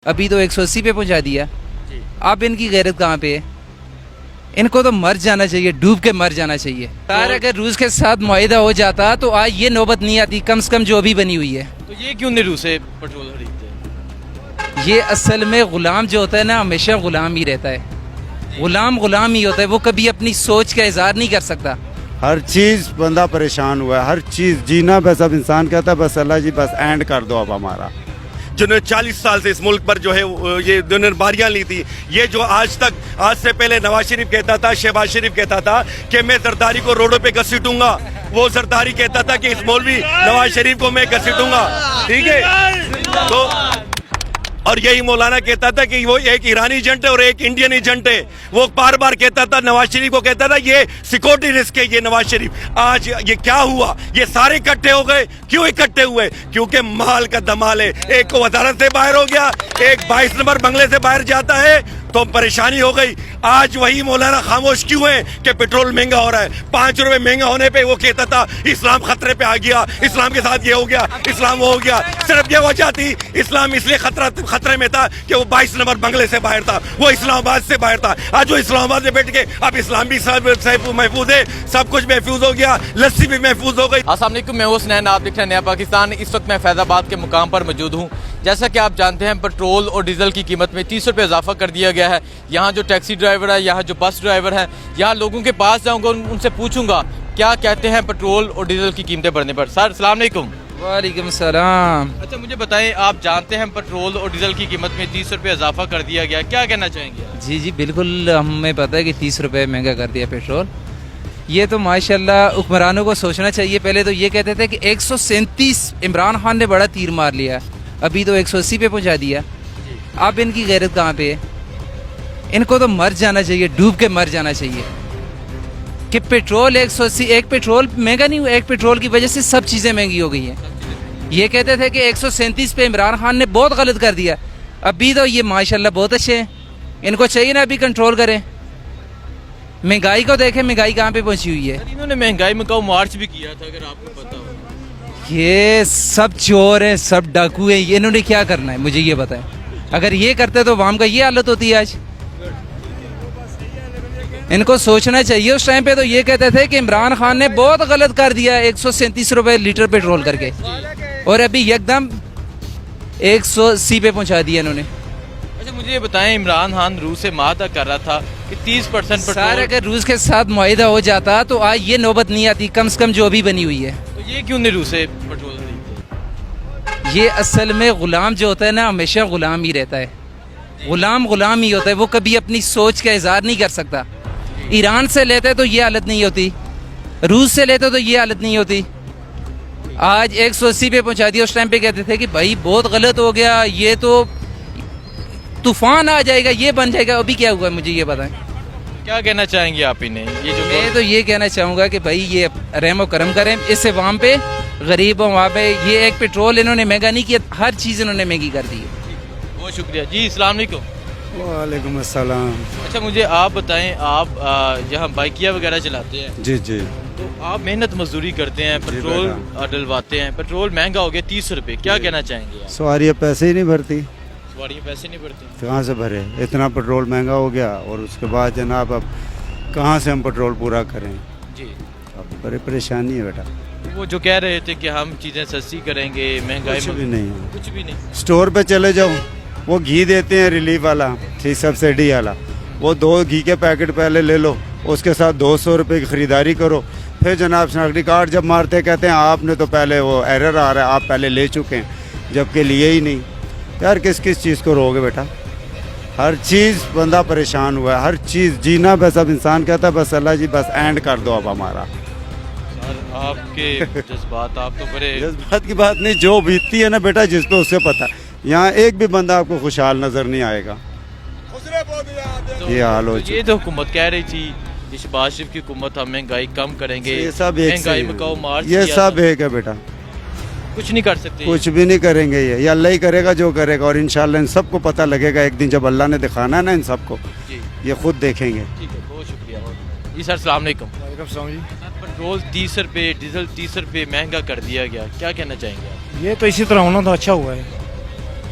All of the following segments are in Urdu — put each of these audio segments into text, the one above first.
ابھی تو 180 پہ پہنچا دیا. اب ان کی غیرت کہاں پہ ہے؟ ان کو تو مر جانا چاہیے, ڈوب کے مر جانا چاہیے. اگر روس کے ساتھ معاہدہ ہو جاتا تو آج یہ نوبت نہیں آتی, کم سے کم جو ابھی بنی ہوئی ہے. تو یہ کیوں نہیں روس سے پیٹرول خریدتے؟ یہ اصل میں غلام جو ہوتا ہے نا, ہمیشہ غلام ہی رہتا ہے. غلام ہی ہوتا ہے, وہ کبھی اپنی سوچ کا اظہار نہیں کر سکتا. ہر چیز بندہ پریشان ہوا ہے, ہر چیز جینا بس اب انسان کہتا ہے بس اللہ جی بس اینڈ کر دو اب ہمارا. جنہوں نے 40 سال سے اس ملک پر جو ہے یہ دونوں باریاں لی تھی, یہ جو آج سے پہلے نواز شریف کہتا تھا, شہباز شریف کہتا تھا کہ میں زرداری کو روڈوں پہ گھسیٹوں گا, وہ زرداری کہتا تھا کہ اس مولوی نواز شریف کو میں گھسیٹوں گا, ٹھیک ہے. تو اور یہی مولانا کہتا تھا کہ وہ ایک ایرانی ایجنٹ ہے اور ایک انڈین ایجنٹ ہے. وہ بار بار کہتا تھا, نواز شریف کو کہتا تھا یہ سیکورٹی رسک ہے یہ نواز شریف. آج یہ کیا ہوا, یہ سارے اکٹھے ہو گئے. کیوں اکٹھے ہوئے؟ کیونکہ مال کا دمال ہے. ایک کو وزارت سے باہر ہو گیا, ایک 22 نمبر بنگلے سے باہر جاتا ہے تو پریشانی ہو گئی. آج وہی مولانا خاموش کیوں ہے کہ پیٹرول مہنگا ہو رہا ہے. 5 روپے مہنگا ہونے پہ وہ کہتا تھا اسلام خطرے پہ آ گیا, اسلام کے ساتھ یہ ہو گیا, اسلام وہ ہو گیا. صرف یہ وجہ تھی, اسلام اس لیے خطرے میں تھا کہ وہ 22 نمبر بنگلے سے باہر تھا, وہ اسلام آباد سے باہر تھا. آج وہ اسلام آباد میں بیٹھ کے اب اسلام بھی محفوظ ہے, سب کچھ محفوظ ہو گیا, لسی بھی محفوظ ہو گئی. السلام علیکم, میں حسنین, آپ دیکھ رہے ہیں نیا پاکستان. اس وقت میں فیض آباد کے مقام پر موجود ہوں. جیسا کہ آپ جانتے ہیں پیٹرول اور ڈیزل کی قیمت میں 30 روپے اضافہ کر دیا گیا ہے. یہاں جو ٹیکسی ڈرائیور ہے, یہاں جو بس ڈرائیور ہیں, یہاں لوگوں کے پاس جاؤں گا, ان سے پوچھوں گا کیا کہتے ہیں پیٹرول اور ڈیزل کی قیمتیں بڑھنے پر. سر السلام علیکم. وعلیکم السلام. اچھا مجھے بتائیں, آپ جانتے ہیں پیٹرول اور ڈیزل کی قیمت میں 30 روپے اضافہ کر دیا گیا, کیا کہنا چاہیں گے؟ جی بالکل, ہمیں پتہ ہے کہ 30 روپے مہنگا کر دیا پیٹرول. یہ تو ماشاءاللہ حکمرانوں کو سوچنا چاہیے. پہلے تو یہ کہتے تھے کہ 137 عمران خان نے بڑا تیر مار لیا, ابھی تو 180 پہ پہنچا دیا. اب ان کی غیرت کہاں پہ ہے؟ ان کو تو مر جانا چاہیے, ڈوب کے مر جانا چاہیے. کہ پیٹرول 180, ایک پیٹرول مہنگا نہیں ہوا, ایک پیٹرول کی وجہ سے سب چیزیں مہنگی ہو گئی ہیں. یہ کہتے تھے کہ 137 پہ عمران خان نے بہت غلط کر دیا, ابھی تو یہ ماشاءاللہ بہت اچھے ہیں. ان کو چاہیے نا ابھی کنٹرول کریں. مہنگائی کو دیکھیں, مہنگائی کہاں پہ پہنچی ہوئی ہے. انہوں نے مہنگائی میں کہو مارچ بھی کیا تھا, اگر آپ کو پتا ہو. یہ سب چور ہیں, سب ڈاکو ہیں, یہ انہوں نے کیا کرنا ہے مجھے یہ بتائیں. اگر یہ کرتے تو عوام کا یہ حالت ہوتی ہے آج. ان کو سوچنا چاہیے. اس ٹائم پہ تو یہ کہتے تھے کہ عمران خان نے بہت غلط کر دیا 137 روپے لیٹر پیٹرول کر کے, اور ابھی یک دم 180 پہ پہنچا دیا انہوں نے. اچھا مجھے یہ بتائیں, عمران خان روس سے معاہدہ کر رہا تھا کہ 30% سر اگر روس کے ساتھ معاہدہ ہو جاتا تو آج یہ نوبت نہیں آتی, کم سے کم جو ابھی بنی ہوئی ہے. تو یہ کیوں نہیں روس سے پیٹرول خریدتے؟ یہ اصل میں غلام جو ہوتا ہے نا, ہمیشہ غلام ہی رہتا ہے. غلام ہی ہوتا ہے, وہ کبھی اپنی سوچ کا اظہار نہیں کر سکتا. ایران سے لیتے تو یہ حالت نہیں ہوتی, روس سے لیتے تو یہ حالت نہیں ہوتی. آج 180 پہ پہنچا دیا. اس ٹائم پہ کہتے تھے کہ بھائی بہت غلط ہو گیا, یہ تو طوفان آ جائے گا, یہ بن جائے گا. ابھی کیا ہوا ہے مجھے یہ بتائیں. کیا کہنا چاہیں گے آپ انہیں؟ میں تو یہ کہنا چاہوں گا کہ بھائی یہ رحم و کرم کریں اس عوام پہ, غریبوں وہاں پہ. یہ ایک پیٹرول انہوں نے مہنگا نہیں کیا, ہر چیز انہوں نے مہنگی کر دی ہے. بہت شکریہ جی. السلام علیکم. وعلیکم السلام. اچھا مجھے آپ بتائیں, آپ جہاں بائکیا وغیرہ چلاتے ہیں, جی تو آپ محنت مزدوری کرتے ہیں, پیٹرول ڈلواتے ہیں, پیٹرول مہنگا ہو گیا 30 روپے, کیا کہنا چاہیں گے؟ سواریاں پیسے ہی نہیں بھرتی. سواریاں پیسے نہیں بھرتی, کہاں سے بھرے؟ اتنا پیٹرول مہنگا ہو گیا, اور اس کے بعد جناب اب کہاں سے ہم پیٹرول پورا کریں؟ جی اب بڑی پریشانی ہے بیٹا. وہ جو کہہ رہے تھے کہ ہم چیزیں سستی کریں گے, مہنگائی کچھ بھی نہیں ہے. کچھ بھی نہیں. اسٹور پہ چلے جاؤ, وہ گھی دیتے ہیں ریلیف والا, ٹھیک سبسڈی والا, وہ 2 گھی کے پیکٹ پہلے لے لو, اس کے ساتھ 200 روپے کی خریداری کرو. پھر جناب شناختی کارڈ جب مارتے کہتے ہیں آپ نے تو پہلے وہ ایرر آ رہا ہے, آپ پہلے لے چکے ہیں, جبکہ لیے ہی نہیں. یار کس چیز کو رو گے بیٹا؟ ہر چیز بندہ پریشان ہوا ہے, ہر چیز جینا بس اب انسان کہتا ہے بس اللہ جی بس اینڈ کر دو اب ہمارا. آپ کے جذبات, آپ تو بڑے جذبات کی بات نہیں, جو بیتتی ہے نا بیٹا جس پہ اسے پتہ. یہاں ایک بھی بندہ آپ کو خوشحال نظر نہیں آئے گا. یہ حال ہو چکا. یہ تو حکومت کہہ رہی تھی شہباز شریف کی حکومت, ہم مہنگائی کم کریں گے, یہ سب ایک مہنگائی میں کہو مارچ, یہ سب ایک ہے بیٹا. کچھ نہیں کر سکتے, کچھ بھی نہیں کریں گے. یہ اللہ ہی کرے گا جو کرے گا, اور انشاءاللہ ان سب کو پتہ لگے گا ایک دن جب اللہ نے دکھانا ہے نا ان سب کو, یہ خود دیکھیں گے. ٹھیک ہے, بہت شکریہ جی. سر السلام علیکم. وعلیکم السلام جی. پیٹرول 30 روپے, ڈیزل 30 روپے مہنگا کر دیا گیا, کیا کہنا چاہیں گے آپ؟ یہ تو اسی طرح ہونا تھا, اچھا ہوا ہے.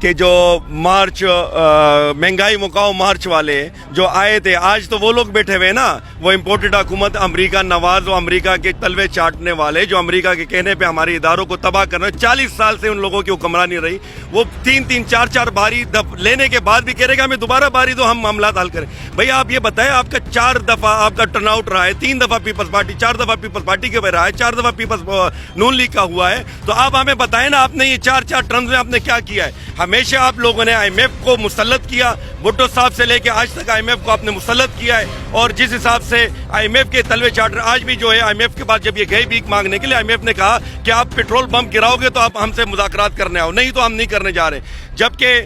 کہ جو مارچ مہنگائی مکاؤ مارچ والے جو آئے تھے، آج تو وہ لوگ بیٹھے ہوئے نا، وہ امپورٹڈ حکومت امریکہ نواز و امریکہ کے تلوے چاٹنے والے جو امریکہ کے کہنے پہ ہمارے اداروں کو تباہ کرنا. 40 سال سے ان لوگوں کی حکمرانی رہی. وہ 3 4 باری لینے کے بعد بھی کہہ رہے کہ ہمیں دوبارہ باری دو، ہم معاملات حل کریں. بھئی آپ یہ بتائیں، آپ کا 4 دفعہ آپ کا ٹرن آؤٹ رہا ہے، 3 دفعہ پیپلز پارٹی، 4 دفعہ پیپلز پارٹی کے رہا ہے، 4 دفعہ پیپلز نون لیگ کا ہوا ہے. تو آپ ہمیں بتائیں نا، آپ نے یہ 4 ٹرمز میں آپ نے کیا کیا ہے؟ ہمیشہ آپ لوگوں نے آئی ایم ایف کو مسلط کیا، بھٹو صاحب سے لے کے آج تک آئی ایم ایف کو آپ نے مسلط کیا ہے. اور جس حساب سے آئی ایم ایف کے تلوے چارٹر آج بھی جو ہے، آئی ایم ایف کے بعد جب یہ گئے بھیک مانگنے کے لیے، آئی ایم ایف نے کہا کہ آپ پیٹرول بم گراؤ گے تو آپ ہم سے مذاکرات کرنے آؤ، نہیں تو ہم نہیں کرنے جا رہے. جبکہ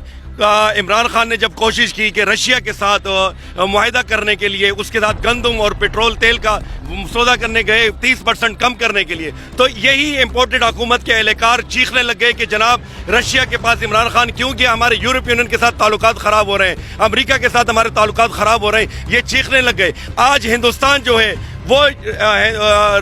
عمران خان نے جب کوشش کی کہ رشیا کے ساتھ معاہدہ کرنے کے لیے، اس کے ساتھ گندم اور پیٹرول تیل کا سودا کرنے گئے 30% کم کرنے کے لیے، تو یہی امپورٹڈ حکومت کے اہلکار چیخنے لگ گئے کہ جناب رشیا کے پاس عمران خان کیوں گیا، ہمارے یورپ یونین کے ساتھ تعلقات خراب ہو رہے ہیں، امریکہ کے ساتھ ہمارے تعلقات خراب ہو رہے ہیں، یہ چیخنے لگ گئے. آج ہندوستان جو ہے وہ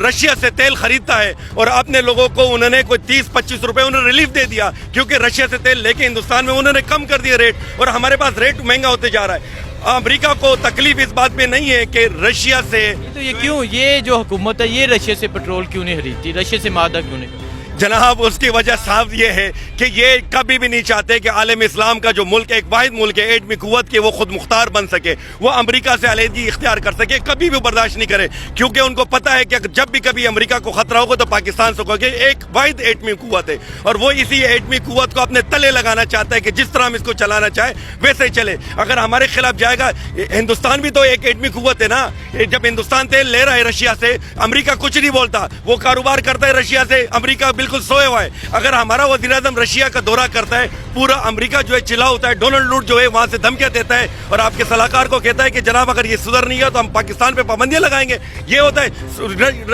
رشیا سے تیل خریدتا ہے اور اپنے لوگوں کو انہوں نے کوئی 30-25 روپے انہوں نے ریلیف دے دیا، کیونکہ رشیا سے تیل لے کے ہندوستان میں انہوں نے کم کر دیا ریٹ، اور ہمارے پاس ریٹ مہنگا ہوتے جا رہا ہے. امریکہ کو تکلیف اس بات میں نہیں ہے کہ رشیا سے، تو یہ کیوں، یہ جو حکومت ہے یہ رشیا سے پیٹرول کیوں نہیں خریدتی، رشیا سے معاہدہ کیوں نہیں؟ جناب اس کی وجہ صاف یہ ہے کہ یہ کبھی بھی نہیں چاہتے کہ عالم اسلام کا جو ملک، ایک واحد ملک ہے ایٹمی قوت کے، وہ خود مختار بن سکے، وہ امریکہ سے علیحدگی اختیار کر سکے، کبھی بھی برداشت نہیں کرے. کیونکہ ان کو پتہ ہے کہ جب بھی کبھی امریکہ کو خطرہ ہوگا تو پاکستان سے ہوگا. ایک واحد ایٹمی قوت ہے اور وہ اسی ایٹمی قوت کو اپنے تلے لگانا چاہتا ہے کہ جس طرح ہم اس کو چلانا چاہے ویسے ہی چلے. اگر ہمارے خلاف جائے گا، ہندوستان بھی تو ایک ایٹمی قوت ہے نا. جب ہندوستان تیل لے رہا ہے رشیا سے، امریکہ کچھ نہیں بولتا، وہ کاروبار کرتا ہے رشیا سے، امریکہ بالکل سوئے ہوا ہے. اگر ہمارا وزیر اعظم رشیا کا دورہ کرتا ہے، پورا امریکہ جو ہے چلا ہوتا ہے، ڈونلڈ لوٹ جو ہے وہاں سے دھمکیاں دیتا ہے اور آپ کے صلاحکار کو کہتا ہے کہ جناب اگر یہ سدھر نہیں ہے تو ہم پاکستان پہ پابندیاں لگائیں گے. یہ ہوتا ہے،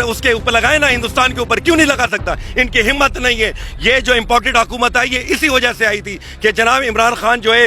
اس کے اوپر لگائے نا، ہندوستان کے اوپر کیوں نہیں لگا سکتا؟ ان کی ہمت نہیں ہے. یہ جو امپورٹڈ حکومت آئی ہے اسی وجہ سے آئی تھی کہ جناب عمران خان جو ہے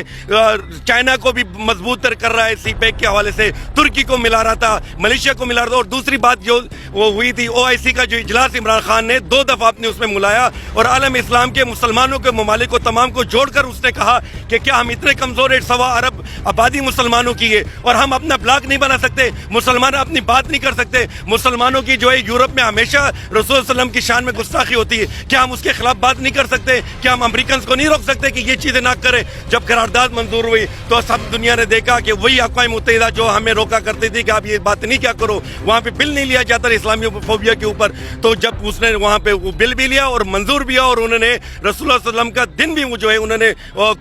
چائنا کو بھی مضبوط تر کر رہا ہے، سی پیک کے حوالے سے ترکی کو ملا رہا تھا، ملیشیا کو ملا رہا تھا. اور دوسری بات جو وہ ہوئی تھی، OIC کا جو اجلاس عمران خان نے 2 دفعہ اپنے اس میں ملایا اور عالم اسلام کے مسلمانوں کے ممالک کو تمام کو جوڑ کر اس نے کہا کہ کیا ہم اتنے کمزور 1.25 ارب آبادی مسلمانوں کی ہے اور ہم اپنا بلاک نہیں بنا سکتے؟ مسلمان اپنی بات نہیں کر سکتے؟ مسلمانوں کی جو ہے یورپ میں ہمیشہ رسول صلی اللہ علیہ وسلم کی شان میں گستاخی ہوتی ہے، کیا ہم اس کے خلاف بات نہیں کر سکتے؟ کیا ہم امریکنز کو نہیں روک سکتے کہ یہ چیزیں نہ کرے؟ جب قرارداد منظور ہوئی تو سب دنیا نے دیکھا کہ وہی اقوام متحدہ جو ہمیں روکا کرتی تھی کہ آپ یہ بات نہیں کیا کرو، وہاں پہ بل نہیں لیا جاتا اسلامی فوبیا کے اوپر. تو جب اس نے وہاں پہ وہ بل بھی لیا اور منظور بھی، اور انہوں نے رسول اللہ صلی اللہ علیہ وسلم کا دن بھی جو ہے انہوں نے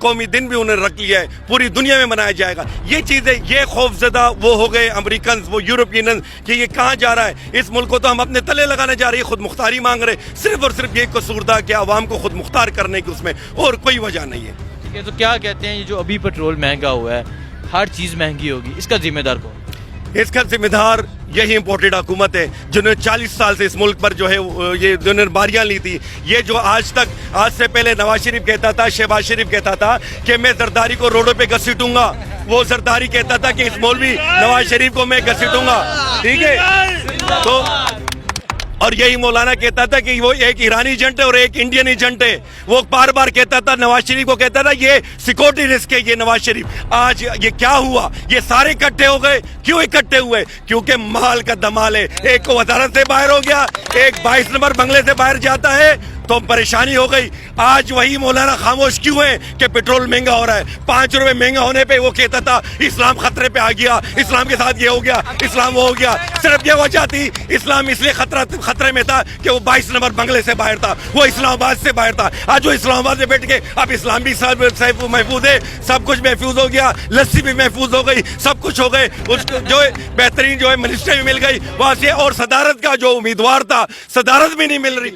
قومی دن بھی انہوں نے رکھ لیا ہے، پوری دنیا میں منایا جائے گا. یہ چیزیں، یہ خوف زدہ وہ ہو گئے امریکنز، وہ یورپین کہ یہ کہاں جا رہا ہے، اس ملک کو تو ہم اپنے تلے لگانے جا رہے ہیں، خود مختاری مانگ رہے. صرف اور صرف یہ قصور تھا کہ عوام کو خود مختار کرنے کی، اس میں اور کوئی وجہ نہیں ہے. ٹھیک ہے، تو کیا کہتے ہیں یہ جو ابھی پیٹرول مہنگا ہوا ہے، ہر چیز مہنگی ہوگی، اس کا ذمہ دار کون؟ اس کا ذمہ دار یہی امپورٹڈ حکومت ہے جنہوں نے 40 سال سے اس ملک پر جو ہے یہ جنہوں نے باریاں لی تھی. یہ جو آج سے پہلے نواز شریف کہتا تھا، شہباز شریف کہتا تھا کہ میں زرداری کو روڈوں پہ گھسیٹوں گا، وہ زرداری کہتا تھا کہ اس مولوی نواز شریف کو میں گھسیٹوں گا. ٹھیک ہے، تو اور یہی مولانا کہتا تھا کہ وہ ایک ایرانی ایجنٹ ہے اور ایک انڈین ایجنٹ ہے. وہ بار بار کہتا تھا، نواز شریف کو کہتا تھا یہ سیکورٹی رسک ہے یہ نواز شریف. آج یہ کیا ہوا؟ یہ سارے اکٹھے ہو گئے. کیوں اکٹھے ہوئے؟ کیونکہ مال کا دمال ہے. ایک کو وزارت سے باہر ہو گیا، ایک 22 نمبر بنگلے سے باہر جاتا ہے تو پریشانی ہو گئی. آج وہی مولانا خاموش کیوں ہے کہ پیٹرول مہنگا ہو رہا ہے؟ 5 روپے مہنگا ہونے پہ وہ کہتا تھا اسلام خطرے پہ آ گیا، اسلام کے ساتھ یہ ہو گیا، اسلام وہ ہو گیا. صرف یہ وجہ تھی، اسلام اس لیے خطرے میں تھا کہ وہ 22 نمبر بنگلے سے باہر تھا، وہ اسلام آباد سے باہر تھا. آج وہ اسلام آباد میں بیٹھ کے اب اسلام بھی محفوظ ہے، سب کچھ محفوظ ہو گیا، لسی بھی محفوظ ہو گئی، سب کچھ ہو گئے. اس کو جو بہترین جو ہے منسٹری بھی مل گئی وہاں سے، اور صدارت کا جو امیدوار تھا صدارت بھی نہیں مل رہی.